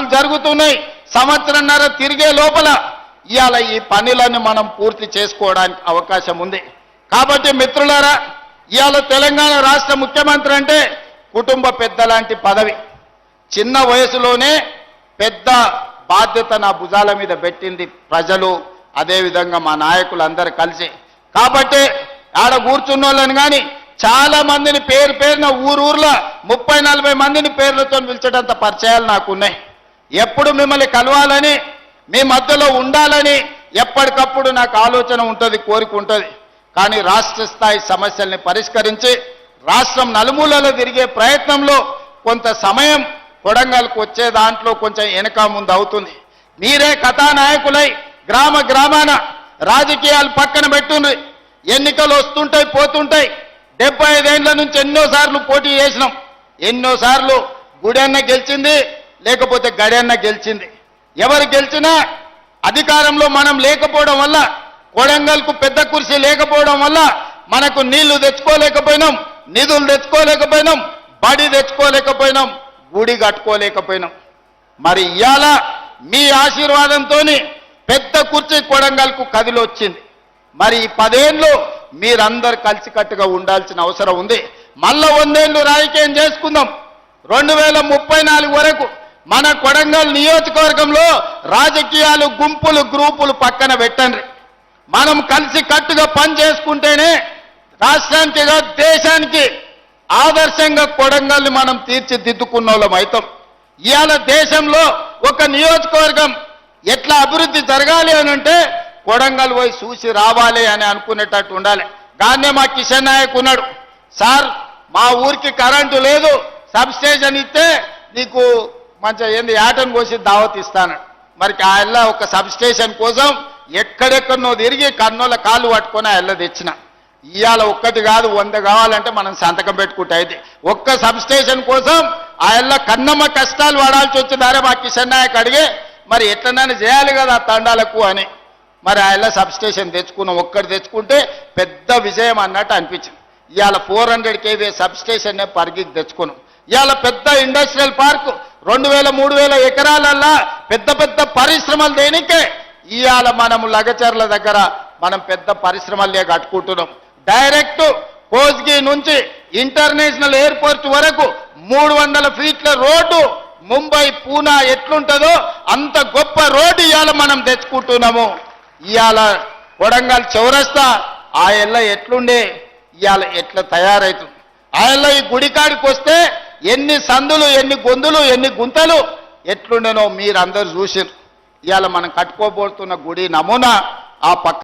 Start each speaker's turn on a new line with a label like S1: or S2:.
S1: పనులు జరుగుతున్నాయి. సంవత్సరంన్నర తిరిగే లోపల ఇవాళ ఈ పనులను మనం పూర్తి చేసుకోవడానికి అవకాశం ఉంది. కాబట్టి మిత్రులారా, ఇవాళ తెలంగాణ రాష్ట్ర ముఖ్యమంత్రి అంటే కుటుంబ పెద్ద లాంటి పదవి. చిన్న వయసులోనే పెద్ద బాధ్యత నా భుజాల మీద పెట్టింది ప్రజలు, అదేవిధంగా మా నాయకులు అందరూ కలిసి. కాబట్టి ఆడ కూర్చున్న వాళ్ళని కానీ చాలా మందిని పేరు పేరున ఊరూర్లో 30-40 మందిని పేర్లతో పిలిచేటంత పరిచయాలు నాకున్నాయి. ఎప్పుడు మిమ్మల్ని కలవాలని, మీ మధ్యలో ఉండాలని ఎప్పటికప్పుడు నాకు ఆలోచన ఉంటుంది, కోరిక ఉంటుంది. కానీ రాష్ట్ర స్థాయి సమస్యల్ని పరిష్కరించి రాష్ట్రం నలుమూలలో తిరిగే ప్రయత్నంలో కొంత సమయం కొడంగల్కు వచ్చే దాంట్లో కొంచెం వెనక ముందు అవుతుంది. మీరే కథానాయకులై గ్రామ గ్రామాన రాజకీయాలు పక్కన పెట్టుండ్రి. ఎన్నికలు వస్తుంటాయి, పోతుంటాయి. 75 ఏళ్ల నుంచి ఎన్నోసార్లు పోటీ చేసినాం. ఎన్నోసార్లు గుడెన్న గెలిచింది, లేకపోతే గడెన్న గెలిచింది. ఎవరు గెలిచినా అధికారంలో మనం లేకపోవడం వల్ల, కొడంగల్కు పెద్ద కుర్చీ లేకపోవడం వల్ల మనకు నీళ్లు తెచ్చుకోలేకపోయినాం, నిధులు తెచ్చుకోలేకపోయినాం, బడి తెచ్చుకోలేకపోయినాం, గుడి కట్టుకోలేకపోయినాం. మరి ఇవాళ మీ ఆశీర్వాదంతో పెద్ద కుర్చీ కొడంగల్కు కదిలొచ్చింది. మరి ఈ 10 ఏళ్ళు మీరందరూ కలిసికట్టుగా ఉండాల్సిన అవసరం ఉంది. మళ్ళా 100 ఏళ్ళు రాజకీయం చేసుకుందాం. 2034 వరకు మన కొడంగల్ నియోజకవర్గంలో రాజకీయాలు గుంపులు గ్రూపులు పక్కన పెట్టండి. మనం కలిసి కట్టుగా పని చేసుకుంటేనే రాష్ట్రానికి దేశానికి ఆదర్శంగా కొడంగల్ని మనం తీర్చిదిద్దుకున్న వాళ్ళం అవుతాం. ఇవాళ దేశంలో ఒక నియోజకవర్గం ఎట్లా అభివృద్ధి జరగాలి అని అంటే కొడంగల్ పోయి చూసి రావాలి అని అనుకునేటట్టు ఉండాలి. దాన్నే మా కిషన్ నాయక్ ఉన్నాడు. సార్, మా ఊరికి కరెంటు లేదు, సబ్ స్టేషన్ ఇస్తే నీకు మంచిగా ఏంది యాటను కోసి దావత్ ఇస్తాను. మరి ఆయన ఒక సబ్ స్టేషన్ కోసం ఎక్కడెక్కడనో తిరిగి కన్నోళ్ళ కాళ్ళు పట్టుకొని ఆయన తెచ్చిన. ఇవాళ ఒక్కటి కాదు 100 కావాలంటే మనం సంతకం పెట్టుకుంటే అయితే ఒక్క సబ్ స్టేషన్ కోసం ఆయన కన్నమ్మ కష్టాలు పడాల్సి వచ్చిందారే మా కిషన్ నాయక్ అడిగే మరి ఎట్లనైనా చేయాలి కదా తండాలకు అని. మరి ఆయన సబ్ స్టేషన్ తెచ్చుకున్నాం. ఒక్కటి తెచ్చుకుంటే పెద్ద విజయం అన్నట్టు అనిపించింది. ఇవాళ 400 kV సబ్ స్టేషన్నే పరిగికి తెచ్చుకున్నాం. ఇవాళ పెద్ద ఇండస్ట్రియల్ పార్క్ 2000-3000 ఎకరాలల్లా పెద్ద పెద్ద పరిశ్రమలు దేనికే ఇవాళ మనము లగచర్ల దగ్గర మనం పెద్ద పరిశ్రమలే కట్టుకుంటున్నాం. డైరెక్ట్ కోస్గి నుంచి ఇంటర్నేషనల్ ఎయిర్పోర్ట్ వరకు 300 ఫీట్ల రోడ్డు ముంబై పూనా ఎట్లుంటుందో అంత గొప్ప రోడ్డు ఇవాళ మనం తెచ్చుకుంటున్నాము. ఇవాళ కొడంగల్ చౌరస్తా ఆ ఎల్ల ఎట్లుండే ఇవాళ ఎట్లా తయారవుతుంది. ఆ ఎల్ల ఈ గుడికాడికి వస్తే ఎన్ని సందులు, ఎన్ని గొంతులు, ఎన్ని గుంతలు ఎట్లుండేనో మీరందరూ చూసారు. ఇవాళ మనం కట్టుకోబోతున్న గుడి నమూనా ఆ పక్క